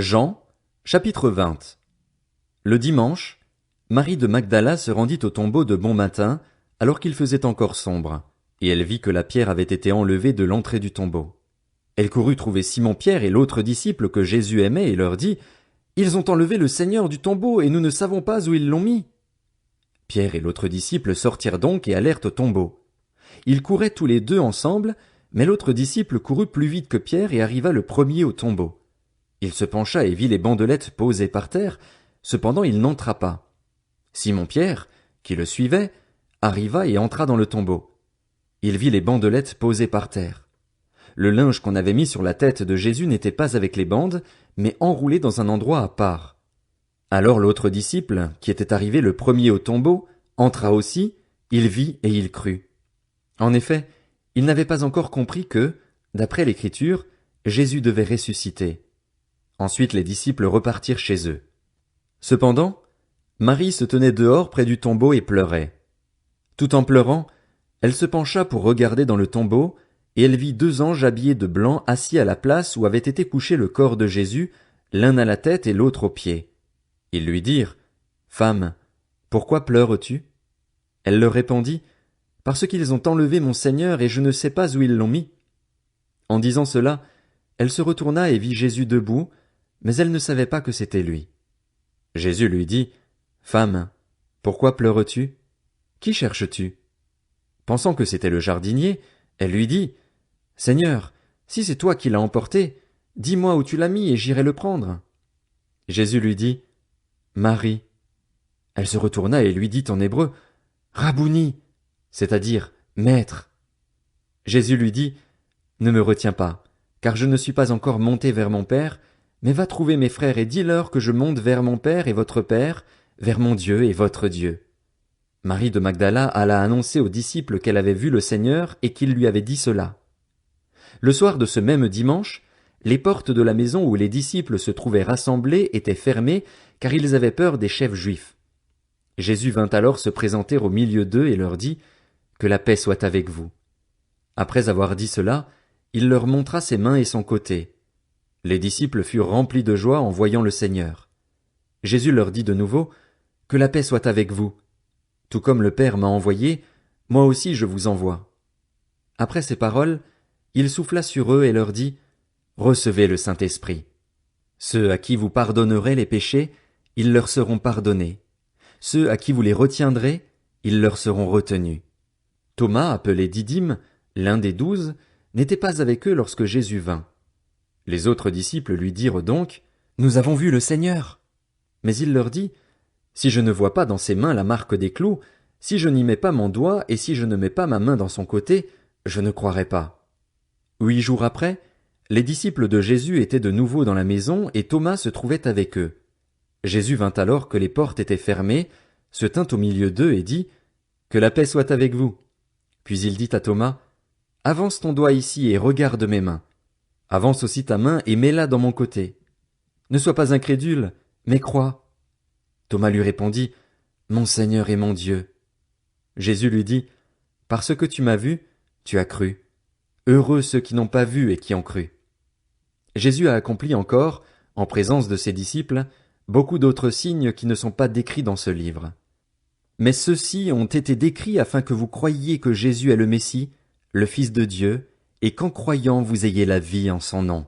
Jean, chapitre 20. Le dimanche, Marie de Magdala se rendit au tombeau de bon matin, alors qu'il faisait encore sombre, et elle vit que la pierre avait été enlevée de l'entrée du tombeau. Elle courut trouver Simon-Pierre et l'autre disciple que Jésus aimait et leur dit, « Ils ont enlevé le Seigneur du tombeau et nous ne savons pas où ils l'ont mis. » Pierre et l'autre disciple sortirent donc et allèrent au tombeau. Ils couraient tous les deux ensemble, mais l'autre disciple courut plus vite que Pierre et arriva le premier au tombeau. Il se pencha et vit les bandelettes posées par terre, cependant il n'entra pas. Simon-Pierre, qui le suivait, arriva et entra dans le tombeau. Il vit les bandelettes posées par terre. Le linge qu'on avait mis sur la tête de Jésus n'était pas avec les bandes, mais enroulé dans un endroit à part. Alors l'autre disciple, qui était arrivé le premier au tombeau, entra aussi, il vit et il crut. En effet, il n'avait pas encore compris que, d'après l'Écriture, Jésus devait ressusciter. Ensuite les disciples repartirent chez eux. Cependant, Marie se tenait dehors près du tombeau et pleurait. Tout en pleurant, elle se pencha pour regarder dans le tombeau, et elle vit 2 anges habillés de blanc assis à la place où avait été couché le corps de Jésus, l'un à la tête et l'autre aux pieds. Ils lui dirent, « Femme, pourquoi pleures-tu » Elle leur répondit, « Parce qu'ils ont enlevé mon Seigneur et je ne sais pas où ils l'ont mis. » En disant cela, elle se retourna et vit Jésus debout, mais elle ne savait pas que c'était lui. Jésus lui dit, « Femme, pourquoi pleures-tu? Qui cherches-tu » Pensant que c'était le jardinier, elle lui dit, « Seigneur, si c'est toi qui l'as emporté, dis-moi où tu l'as mis et j'irai le prendre. » Jésus lui dit, « Marie. » Elle se retourna et lui dit en hébreu, « Rabouni, c'est-à-dire Maître. » Jésus lui dit, « Ne me retiens pas, car je ne suis pas encore monté vers mon Père, mais va trouver mes frères et dis-leur que je monte vers mon Père et votre Père, vers mon Dieu et votre Dieu. » Marie de Magdala alla annoncer aux disciples qu'elle avait vu le Seigneur et qu'il lui avait dit cela. Le soir de ce même dimanche, les portes de la maison où les disciples se trouvaient rassemblés étaient fermées, car ils avaient peur des chefs juifs. Jésus vint alors se présenter au milieu d'eux et leur dit, « Que la paix soit avec vous. » Après avoir dit cela, il leur montra ses mains et son côté. Les disciples furent remplis de joie en voyant le Seigneur. Jésus leur dit de nouveau, « Que la paix soit avec vous. Tout comme le Père m'a envoyé, moi aussi je vous envoie. » Après ces paroles, il souffla sur eux et leur dit, « Recevez le Saint-Esprit. Ceux à qui vous pardonnerez les péchés, ils leur seront pardonnés. Ceux à qui vous les retiendrez, ils leur seront retenus. » Thomas, appelé Didyme, l'un des 12, n'était pas avec eux lorsque Jésus vint. Les autres disciples lui dirent donc, « Nous avons vu le Seigneur. » Mais il leur dit, « Si je ne vois pas dans ses mains la marque des clous, si je n'y mets pas mon doigt et si je ne mets pas ma main dans son côté, je ne croirai pas. » 8 jours après, les disciples de Jésus étaient de nouveau dans la maison et Thomas se trouvait avec eux. Jésus vint alors que les portes étaient fermées, se tint au milieu d'eux et dit, « Que la paix soit avec vous. » Puis il dit à Thomas, « Avance ton doigt ici et regarde mes mains. Avance aussi ta main et mets-la dans mon côté. Ne sois pas incrédule, mais crois. » Thomas lui répondit, « Mon Seigneur et mon Dieu. » Jésus lui dit, « Parce que tu m'as vu, tu as cru. Heureux ceux qui n'ont pas vu et qui ont cru. » Jésus a accompli encore, en présence de ses disciples, beaucoup d'autres signes qui ne sont pas décrits dans ce livre. Mais ceux-ci ont été décrits afin que vous croyiez que Jésus est le Messie, le Fils de Dieu, et qu'en croyant vous ayez la vie en son nom.